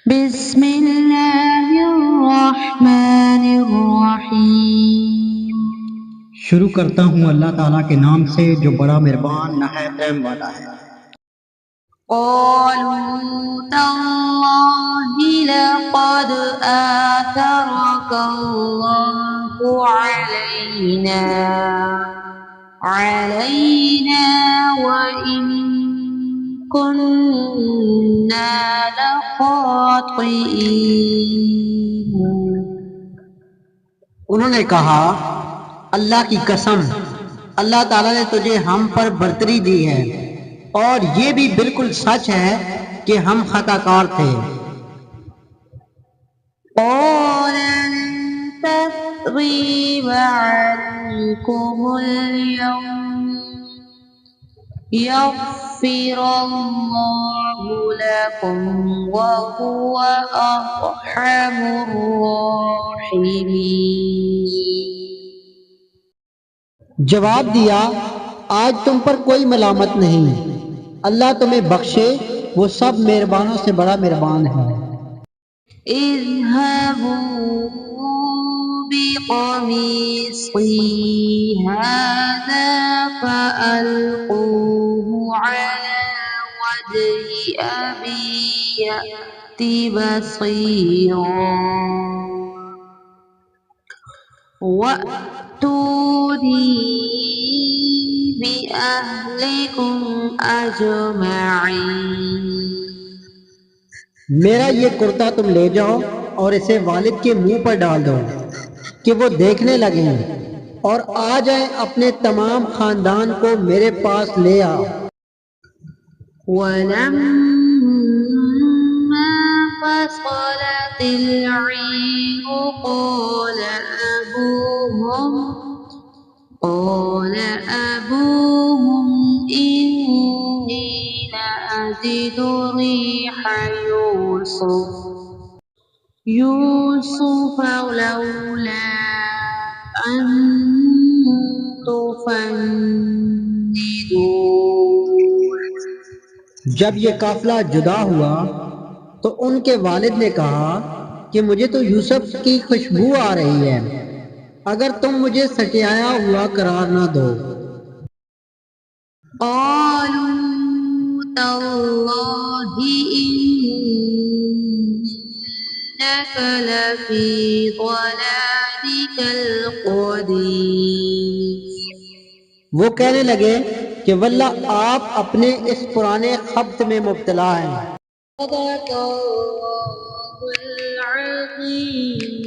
بسم اللہ الرحمن الرحیم۔ شروع کرتا ہوں اللہ تعالیٰ کے نام سے جو بڑا مہربان نہایت رحم والا ہے۔ قالوا تاللہ لقد آثرك اللہ علینا وإن كنا لخاطئین۔ انہوں نے کہا اللہ کی قسم اللہ تعالیٰ نے تجھے ہم پر برتری دی ہے اور یہ بھی بالکل سچ ہے کہ ہم خطا کار تھے۔ قال لن تثريب عليكم اليوم يغفر الله لكم وهو أرحم الراحمين۔ جواب دیا آج تم پر کوئی ملامت نہیں، اللہ تمہیں بخشے، وہ سب مہربانوں سے بڑا مہربان ہے۔ اذهبوا بقميصي هذا فألقوه على وجه أبي يأت بصيرا وأتوني بأهلكم أجمعين۔ میرا یہ کرتا تم لے جاؤ اور اسے والد کے منہ پر ڈال دو کہ وہ دیکھنے لگیں اور آ جائیں، اپنے تمام خاندان کو میرے پاس لے آؤ۔ وَلَمَّا فَصَلَتِ الْعِيرُ قَالَ أَبُوهُمْ إِنِّي لَأَجِدُ رِيحَ يُوسُفَ لَوْلَا أَن تُفَنِّدُونِ۔ جب یہ قافلہ جدا ہوا تو ان کے والد نے کہا کہ مجھے تو یوسف کی خوشبو آ رہی ہے، اگر تم مجھے سٹیایا ہوا قرار نہ دو۔ قالوا تاللہ إنك لفی ضلالك القدیم۔ وہ کہنے لگے کہ واللہ آپ اپنے اس پرانے خبط میں مبتلا ہیں۔ صدق اللہ العظیم۔